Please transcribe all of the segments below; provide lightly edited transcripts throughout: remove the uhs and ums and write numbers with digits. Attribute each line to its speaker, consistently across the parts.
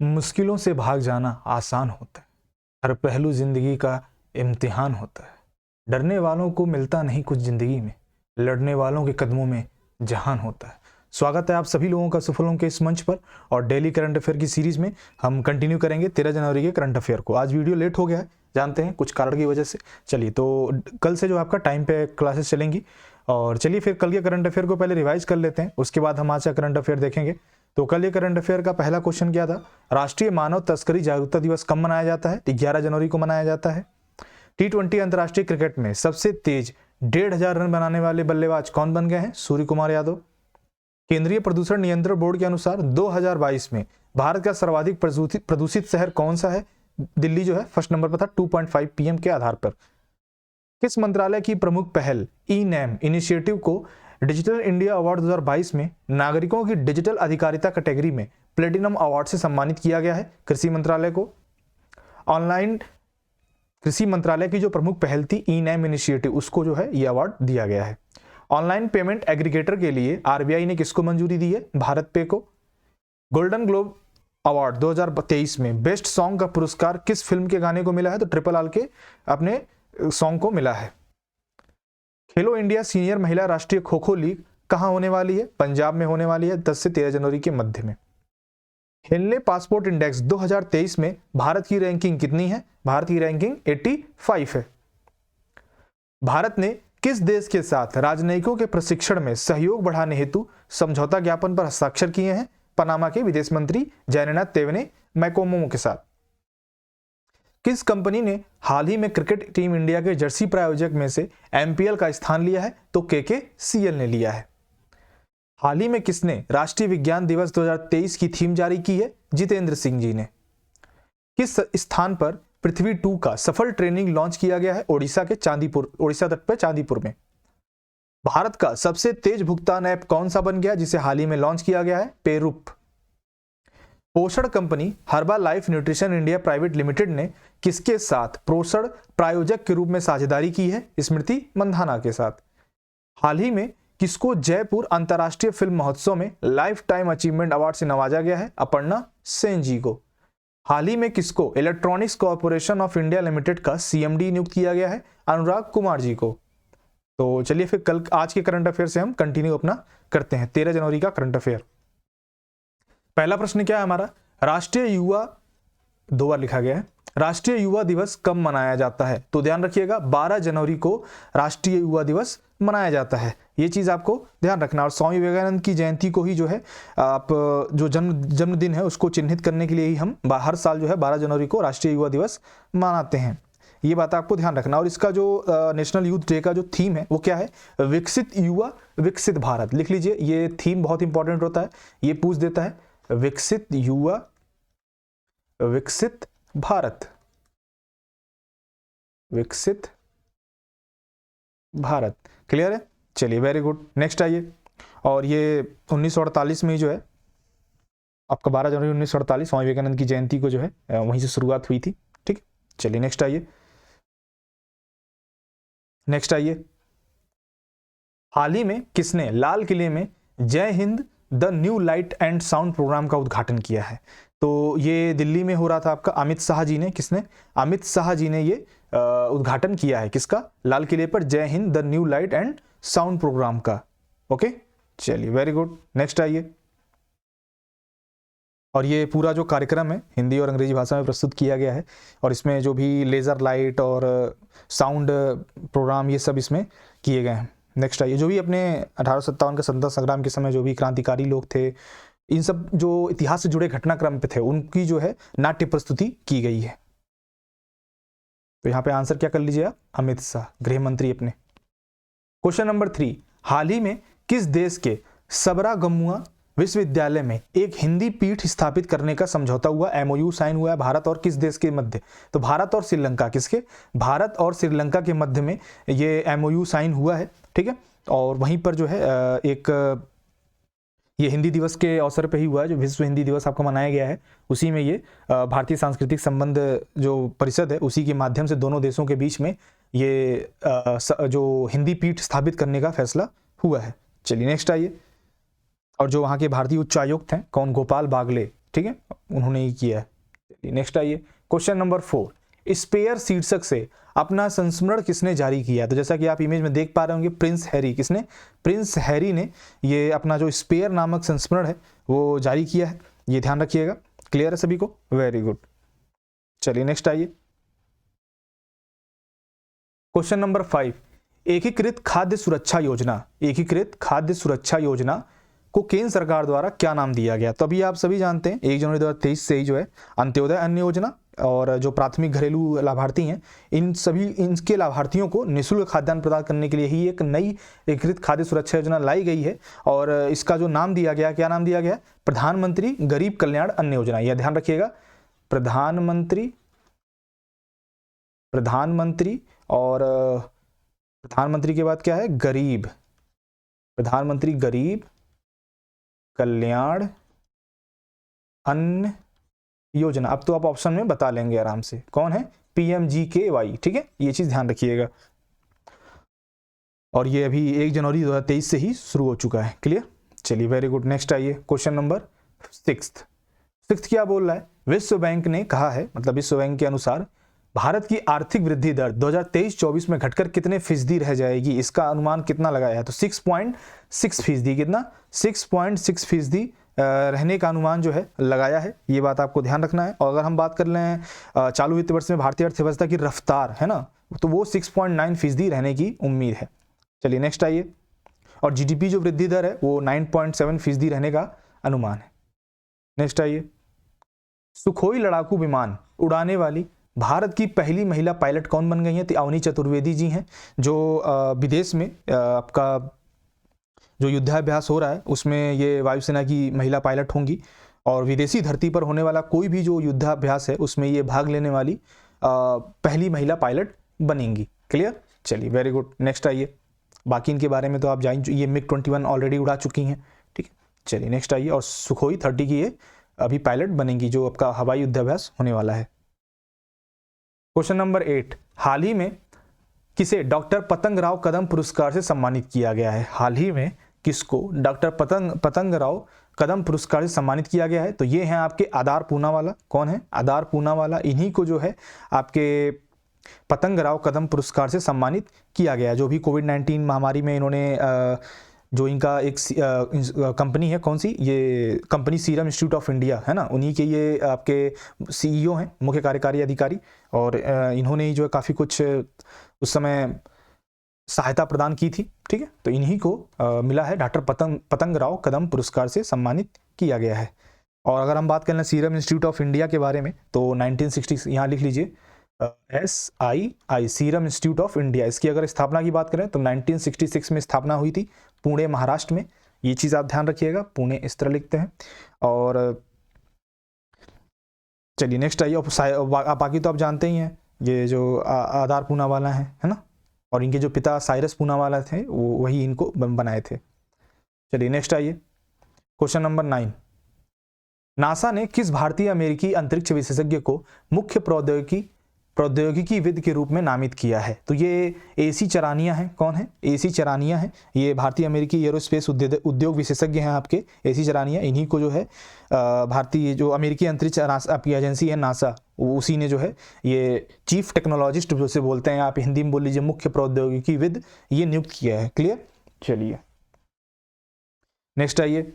Speaker 1: मुश्किलों से भाग जाना आसान होता है। हर पहलू जिंदगी का इम्तिहान होता है। डरने वालों को मिलता नहीं कुछ जिंदगी में, लड़ने वालों के कदमों में जहान होता है। स्वागत है आप सभी लोगों का सुफलों के इस मंच पर। और डेली करंट अफेयर की सीरीज में हम कंटिन्यू करेंगे 13 जनवरी के करंट अफेयर को। आज वीडियो लेट हो गया है, जानते हैं कुछ कारण की वजह से। चलिए, तो कल से जो आपका टाइम पे क्लासेस चलेंगी। और चलिए फिर कल के करंट अफेयर को पहले रिवाइज कर लेते हैं, उसके बाद हम आज का करंट अफेयर देखेंगे। तो कल ये करंट अफेयर का पहला क्वेश्चन क्या था? राष्ट्रीय मानव तस्करी जागरूकता दिवस कब मनाया जाता है? 11 जनवरी को मनाया जाता है। T20 अंतर्राष्ट्रीय क्रिकेट में सबसे तेज 1500 रन बनाने वाले बल्लेबाज कौन बन गए हैं? सूर्य कुमार यादव। केंद्रीय प्रदूषण नियंत्रण बोर्ड के अनुसार 2022 में भारत का सर्वाधिक प्रदूषित शहर कौन सा है? दिल्ली जो है फर्स्ट नंबर पर था 2.5 PM के आधार पर। किस मंत्रालय की प्रमुख पहल ई-नैम इनिशिएटिव को डिजिटल इंडिया अवार्ड 2022 में नागरिकों की डिजिटल अधिकारिता कैटेगरी में प्लेटिनम अवार्ड से सम्मानित किया गया है? कृषि मंत्रालय को। ऑनलाइन कृषि मंत्रालय की जो प्रमुख पहल थी ई-नैम इनिशिएटिव, उसको जो है ये अवार्ड दिया गया है। ऑनलाइन पेमेंट एग्रीगेटर के लिए आरबीआई ने किसको मंजूरी दी है? भारत पे को। गोल्डन ग्लोब अवार्ड 2023 में बेस्ट सॉन्ग का पुरस्कार किस फिल्म के गाने को मिला है? तो ट्रिपल आर के अपने सॉन्ग को मिला है। खेलो इंडिया सीनियर महिला राष्ट्रीय खो खो लीग कहां होने वाली है? पंजाब में होने वाली है 10 से 13 जनवरी के मध्य में। हेनले पासपोर्ट इंडेक्स 2023 में भारत की रैंकिंग कितनी है? भारत की रैंकिंग 85 है। भारत ने किस देश के साथ राजनयिकों के प्रशिक्षण में सहयोग बढ़ाने हेतु समझौता ज्ञापन पर हस्ताक्षर किए हैं? पनामा के विदेश मंत्री जयनेना तेवने मैकोमो के साथ। किस कंपनी ने हाल ही में क्रिकेट टीम इंडिया के जर्सी प्रायोजक में से MPL का स्थान लिया है? तो KKCL ने लिया है। हाल ही में किसने राष्ट्रीय विज्ञान दिवस 2023 की थीम जारी की है? जितेंद्र सिंह जी ने। किस स्थान पर पृथ्वी 2 का सफल ट्रेनिंग लॉन्च किया गया है? ओडिशा तट पर चांदीपुर में। भारत का सबसे तेज भुगतान ऐप कौन सा बन गया जिसे हाल ही में लॉन्च किया गया है? पेरूप। पोषण company Herbalife nutrition India private limited ने किसके साथ पोषण प्रायोजक के रूप में साझेदारी की है? स्मृति मंधाना के साथ। हाल ही में किसको जयपुर अंतर्राष्ट्रीय फिल्म महोत्सव में लाइफ टाइम अचीवमेंट अवार्ड से नवाजा गया है? अपर्णा सेन जी को। हाल ही में किसको electronics corporation of India limited का CMD नियुक्त किया गया है? अनुराग कुमार जी को। तो चलिए फिर कल आज के करंट अफेयर से हम कंटिन्यू अपना करते हैं 13 जनवरी का करंट अफेयर। पहला प्रश्न क्या है हमारा? राष्ट्रीय युवा, 2 बार लिखा गया है, राष्ट्रीय युवा दिवस कब मनाया जाता है? तो ध्यान रखिएगा 12 जनवरी को राष्ट्रीय युवा दिवस मनाया जाता है। ये चीज आपको ध्यान रखना। और स्वामी विवेकानंद की जयंती को ही जो है आप जो जन्मदिन है उसको चिन्हित करने के लिए ही हम हर साल जो है 12 जनवरी को राष्ट्रीय युवा दिवस मनाते हैं। ये बात आपको ध्यान रखना। और इसका जो नेशनल यूथ डे का जो थीम है वो क्या है? विकसित युवा विकसित भारत। लिख लीजिए, ये थीम बहुत इंपॉर्टेंट होता है, ये पूछ देता है। विकसित युवा विकसित भारत, विकसित भारत। क्लियर है? चलिए, वेरी गुड। नेक्स्ट आइए। और ये 1948 में जो है आपका 12 जनवरी 1948 स्वामी विवेकानंद की जयंती को जो है वहीं से शुरुआत हुई थी। ठीक, चलिए नेक्स्ट आइए। नेक्स्ट आइए। हाल ही में किसने लाल किले में Jai Hind the new light and sound program का उद्घाटन किया है? तो ये दिल्ली में हो रहा था आपका। अमित शाह जी ने, किसने? अमित शाह जी ने ये उद्घाटन किया है किसका? लाल किले पर Jai Hind the new light and sound program का। ओके, चलिए वेरी गुड। नेक्स्ट आइए। और ये पूरा जो कार्यक्रम है हिंदी और अंग्रेजी भाषा में प्रस्तुत किया गया है। और इसमें जो भी लेजर लाइट और साउंड प्रोग्राम ये सब इसमें किए गए हैं। नेक्स्ट आइए। जो भी अपने 1857 के स्वतंत्रता संग्राम के समय जो भी क्रांतिकारी लोग थे, इन सब जो इतिहास से जुड़े घटनाक्रम पे थे, उनकी जो है नाट्य प्रस्तुति की गई है। तो यहाँ पे आंसर क्या कर लीजिए आप? अमित शाह, गृह मंत्री अपने। क्वेश्चन नंबर 3, हाल ही में किस देश के सबरागमुआ विश्वविद्यालय में एक हिंदी पीठ स्थापित करने का समझौता हुआ, MOU साइन हुआ है भारत और किस देश के मध्य? तो भारत और श्रीलंका। किसके? भारत और श्रीलंका के मध्य में ये MOU साइन हुआ है। ठीक है। और वहीं पर जो है एक ये हिंदी दिवस के अवसर पे ही हुआ है, जो विश्व हिंदी दिवस आपका मनाया गया है, उसी में ये भारतीय सांस्कृतिक संबंध जो परिषद है उसी के माध्यम से दोनों देशों के बीच में ये जो हिंदी पीठ स्थापित करने का फैसला हुआ है। चलिए नेक्स्ट आइए। और जो वहाँ के भारतीय उच्चायुक्त हैं कौन? गोपाल बागले। ठीक है, उन्होंने ही किया है। चलिए नेक्स्ट आइए, क्वेश्चन नंबर 4, स्पेयर शीर्षक से अपना संस्मरण किसने जारी किया? तो जैसा कि आप इमेज में देख पा रहे होंगे, प्रिंस हैरी। किसने? प्रिंस हैरी ने ये अपना जो स्पेयर नामक संस्मरण है वो जारी किया है, ये ध्यान रखिएगा। क्लियर है सभी को? Very good. चलिए नेक्स्ट आइए, क्वेश्चन नंबर 5, एकीकृत खाद्य सुरक्षा योजना, एकीकृत खाद्य सुरक्षा योजना को केंद्र सरकार द्वारा क्या नाम दिया गया? तो अभी आप सभी जानते हैं 1 जनवरी 2023 से ही जो है अंत्योदय अन्न योजना और जो प्राथमिक घरेलू लाभार्थी हैं, इन सभी इनके लाभार्थियों को निःशुल्क खाद्यान्न प्रदान करने के लिए ही एक नई एकीकृत खाद्य सुरक्षा योजना लाई गई है। और इसका जो नाम दिया गया, क्या नाम दिया गया? प्रधानमंत्री गरीब कल्याण अन्न योजना। यह ध्यान रखिएगा, प्रधानमंत्री और प्रधानमंत्री के बाद क्या है? गरीब, प्रधानमंत्री गरीब कल्याण अन्न योजना। अब तो आप ऑप्शन में बता लेंगे आराम से, कौन है? PMGKY। ठीक है, ये चीज ध्यान रखिएगा। और ये अभी 1 जनवरी 2023 से ही शुरू हो चुका है। क्लियर? चलिए वेरी गुड। नेक्स्ट आइए, क्वेश्चन नंबर 6 क्या बोल रहा है? विश्व बैंक ने कहा है, मतलब विश्व बैंक के अनुसार भारत की आर्थिक वृद्धि दर 2023-24 में घटकर कितने फीसदी रह जाएगी? इसका अनुमान कितना लगाया है? तो 6.6%। कितना? 6.6% रहने का अनुमान जो है लगाया है। ये बात आपको ध्यान रखना है। और अगर हम बात कर लें चालू वित्त वर्ष में भारतीय अर्थव्यवस्था की रफ्तार है ना, तो वो 6.9% रहने की उम्मीद है। चलिए नेक्स्ट आइए, और GDP जो वृद्धि दर है वो 9.7% रहने का अनुमान है। नेक्स्ट आइए, सुखोई लड़ाकू विमान उड़ाने वाली भारत की पहली महिला पायलट कौन बन गई हैं? तो अवनी चतुर्वेदी जी हैं, जो विदेश में आपका जो युद्धाभ्यास हो रहा है उसमें ये वायुसेना की महिला पायलट होंगी। और विदेशी धरती पर होने वाला कोई भी जो युद्धाभ्यास है उसमें ये भाग लेने वाली पहली महिला पायलट बनेंगी। क्लियर? चलिए वेरी गुड। नेक्स्ट आइए, बाकी इनके बारे में तो आप जान, ये MiG-21 ऑलरेडी उड़ा चुकी हैं। ठीक है, चलिए नेक्स्ट आइए, और सुखोई 30 की ये अभी पायलट बनेंगी जो आपका हवाई युद्धाभ्यास होने वाला है। क्वेश्चन नंबर 8, हाल ही में किसे डॉक्टर पतंग राव कदम पुरस्कार से सम्मानित किया गया है? हाल ही में किसको डॉक्टर पतंग राव कदम पुरस्कार से सम्मानित किया गया है? तो ये हैं आपके आदार पूनावाला। कौन है? आदार पूनावाला। इन्हीं को जो है आपके पतंग राव कदम पुरस्कार से सम्मानित किया गया, जो भी कोविड-19 महामारी में इन्होंने जो इनका एक कंपनी है, कौन सी? ये company serum institute of India है ना, उन्हीं के ये आपके CEO हैं, मुख्य कार्यकारी अधिकारी। और इन्होंने ही जो है काफ़ी कुछ उस समय सहायता प्रदान की थी। ठीक है, तो इन्हीं को मिला है, डॉक्टर पतंग राव कदम पुरस्कार से सम्मानित किया गया है। और अगर हम बात करें सीरम इंस्टीट्यूट ऑफ इंडिया के बारे में, तो 1960, यहाँ लिख लीजिए SII, serum institute of India. इसकी अगर स्थापना की बात करें तो 1966 में स्थापना हुई थी, पुणे महाराष्ट्र में। ये चीज़ आप ध्यान रखिएगा, पुणे इस तरह लिखते हैं। और चलिए नेक्स्ट आइए, बाकी तो आप जानते ही हैं, ये जो आदार पूनावाला है ना, और इनके जो पिता साइरस पूनावाला थे वो वही इनको बनाए थे। चलिए नेक्स्ट आइए, क्वेश्चन नंबर 9, नासा ने किस भारतीय अमेरिकी अंतरिक्ष विशेषज्ञ को मुख्य प्रौद्योगिकीविद के रूप में नामित किया है? तो ये AC चरानिया है। कौन है? AC चरानिया है। ये भारतीय अमेरिकी एरोस्पेस उद्योग विशेषज्ञ हैं आपके AC चरानिया। इन्हीं को जो है भारतीय जो अमेरिकी अंतरिक्ष आपकी एजेंसी है नासा, उसी ने जो है ये चीफ टेक्नोलॉजिस्ट जैसे बोलते हैं, आप हिंदी में बोल लीजिए मुख्य प्रौद्योगिकीविद, ये नियुक्त किया है। क्लियर? चलिए नेक्स्ट आइए,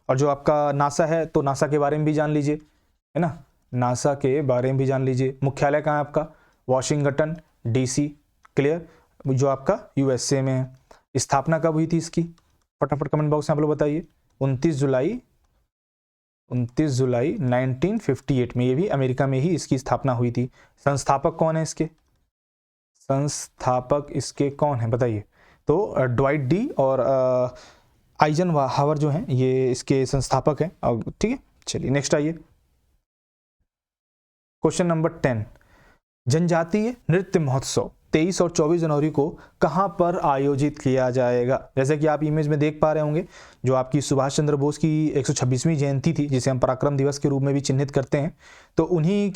Speaker 1: और जो आपका नासा है तो नासा के बारे में भी जान लीजिए, है ना, नासा के बारे में भी जान लीजिए। मुख्यालय कहाँ है आपका? Washington DC। क्लियर? जो आपका USA में है। स्थापना कब हुई थी इसकी? फटाफट कमेंट बॉक्स में आप लोग बताइए। 29 जुलाई 1958 में, ये भी अमेरिका में ही इसकी स्थापना हुई थी। संस्थापक कौन है इसके? संस्थापक इसके कौन है बताइए? तो ड्वाइट D और आइजनहावर जो हैं ये इसके संस्थापक हैं। ठीक है, चलिए नेक्स्ट आइए, क्वेश्चन नंबर 10, जनजातीय नृत्य महोत्सव 23 और 24 जनवरी को कहां पर आयोजित किया जाएगा? जैसे कि आप इमेज में देख पा रहे होंगे, जो आपकी सुभाष चंद्र बोस की 126वीं जयंती थी, जिसे हम पराक्रम दिवस के रूप में भी चिन्हित करते हैं, तो उन्हीं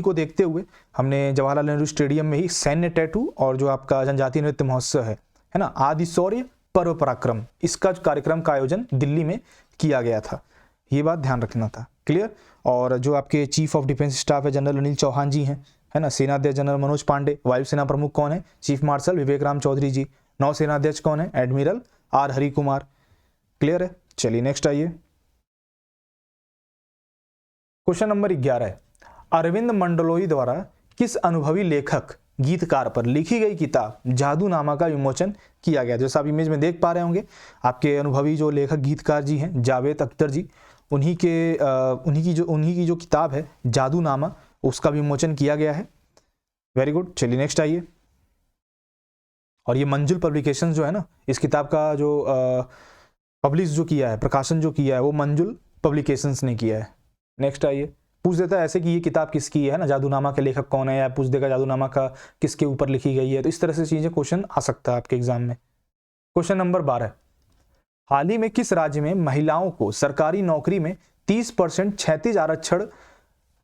Speaker 1: को देखते हुए हमने जवाहरलाल नेहरू स्टेडियम में ही सैन्य टैटू और जो आपका जनजातीय नृत्य महोत्सव है ना, आदि शौर्य पर्व पराक्रम, इसका कार्यक्रम का आयोजन दिल्ली में
Speaker 2: किया गया था, ये बात ध्यान रखना था। क्लियर। और जो आपके चीफ ऑफ डिफेंस स्टाफ है जनरल अनिल चौहान जी हैं, है ना। सेनाध्यक्ष जनरल मनोज पांडे। वायुसेना प्रमुख कौन है? चीफ मार्शल विवेक राम चौधरी जी। नौसेनाध्यक्ष कौन है? Admiral R Hari Kumar. Clear है। चलिए नेक्स्ट आइए, क्वेश्चन नंबर 11 है, अरविंद मंडलोई द्वारा किस अनुभवी लेखक गीतकार पर लिखी गई किताब जादूनामा का विमोचन किया गया? जैसा आप इमेज में देख पा रहे होंगे, आपके अनुभवी जो लेखक गीतकार जी हैं जावेद अख्तर जी, उन्हीं की जो किताब है जादूनामा, उसका विमोचन किया गया है। Very good. चलिए नेक्स्ट आइए, और ये मंजुल पब्लिकेशंस जो है ना, इस किताब का जो पब्लिश जो किया है, प्रकाशन जो किया है, वो मंजुल पब्लिकेशंस ने किया है। नेक्स्ट आइए, पूछ देता है ऐसे कि ये किताब किसकी है ना, जादूनामा के लेखक कौन है, या पूछ देगा जादूनामा का किसके ऊपर लिखी गई है। तो इस तरह से चीजें क्वेश्चन आ सकता है आपके एग्जाम में। क्वेश्चन नंबर 12, हाल ही में किस राज्य में महिलाओं को सरकारी नौकरी में 30% क्षैतिज आरक्षण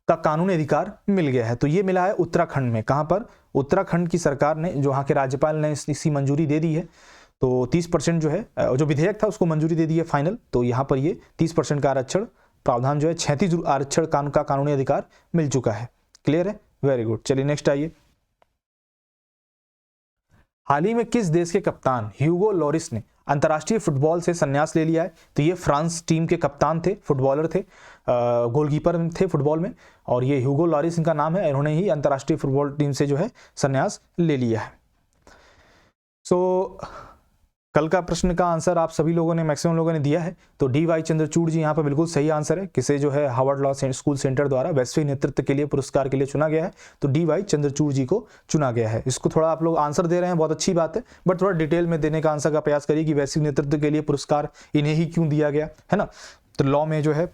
Speaker 2: का कानूनी अधिकार मिल गया है? तो ये मिला है उत्तराखंड में। कहां पर? उत्तराखंड की सरकार ने, जो वहां के राज्यपाल ने इसकी मंजूरी दे दी है। तो 30% जो है, जो विधेयक था उसको मंजूरी दे दी है फाइनल। तो यहाँ पर ये 30% का आरक्षण प्रावधान जो है, 36 आरक्षण का कानूनी अधिकार मिल चुका है। क्लियर है। Very good. चलिए नेक्स्ट आइए, हाल ही में किस देश के कप्तान ह्यूगो लॉरिस ने अंतर्राष्ट्रीय फुटबॉल से संन्यास ले लिया है? तो ये फ्रांस टीम के कप्तान थे, फुटबॉलर थे, गोलकीपर थे फुटबॉल में, और ये ह्यूगो लॉरिस इनका नाम है। इन्होंने ही अंतर्राष्ट्रीय फुटबॉल टीम से जो है संन्यास ले लिया है। सो कल का प्रश्न का आंसर आप सभी लोगों ने, मैक्सिमम लोगों ने दिया है। तो डी वाई चंद्रचूड़ जी यहाँ पर बिल्कुल सही आंसर है, किसे जो है हार्वर्ड लॉ स्कूल सेंटर द्वारा वैश्विक नेतृत्व के लिए पुरस्कार के लिए चुना गया है। तो डी वाई चंद्रचूड़ जी को चुना गया है। इसको थोड़ा आप लोग आंसर दे रहे हैं, बहुत अच्छी बात है, बट थोड़ा डिटेल में देने का आंसर का प्रयास करिए कि वैश्विक नेतृत्व के लिए पुरस्कार इन्हें ही क्यों दिया गया, है ना। तो लॉ में जो है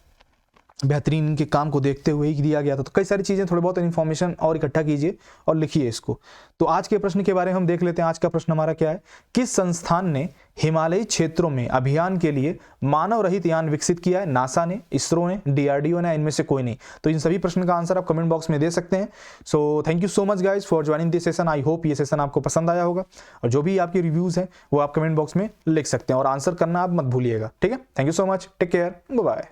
Speaker 2: बेहतरीन इनके काम को देखते हुए ही दिया गया था। तो कई सारी चीजें, थोड़ी बहुत इन्फॉर्मेशन और इकट्ठा कीजिए और लिखिए इसको। तो आज के प्रश्न के बारे में हम देख लेते हैं। आज का प्रश्न हमारा क्या है, किस संस्थान ने हिमालयी क्षेत्रों में अभियान के लिए मानव रहित यान विकसित किया है? नासा ने, इसरो ने, डीआरडीओ ने, इनमें से कोई नहीं? तो इन सभी प्रश्न का आंसर आप कमेंट बॉक्स में दे सकते हैं। So thank you so much guys for joining this session. I hope ये सेशन आपको पसंद आया होगा, और जो भी आपके रिव्यूज हैं वो आप कमेंट बॉक्स में लिख सकते हैं, और आंसर करना आप मत भूलिएगा। ठीक है। Thank you so much, take care, bye bye.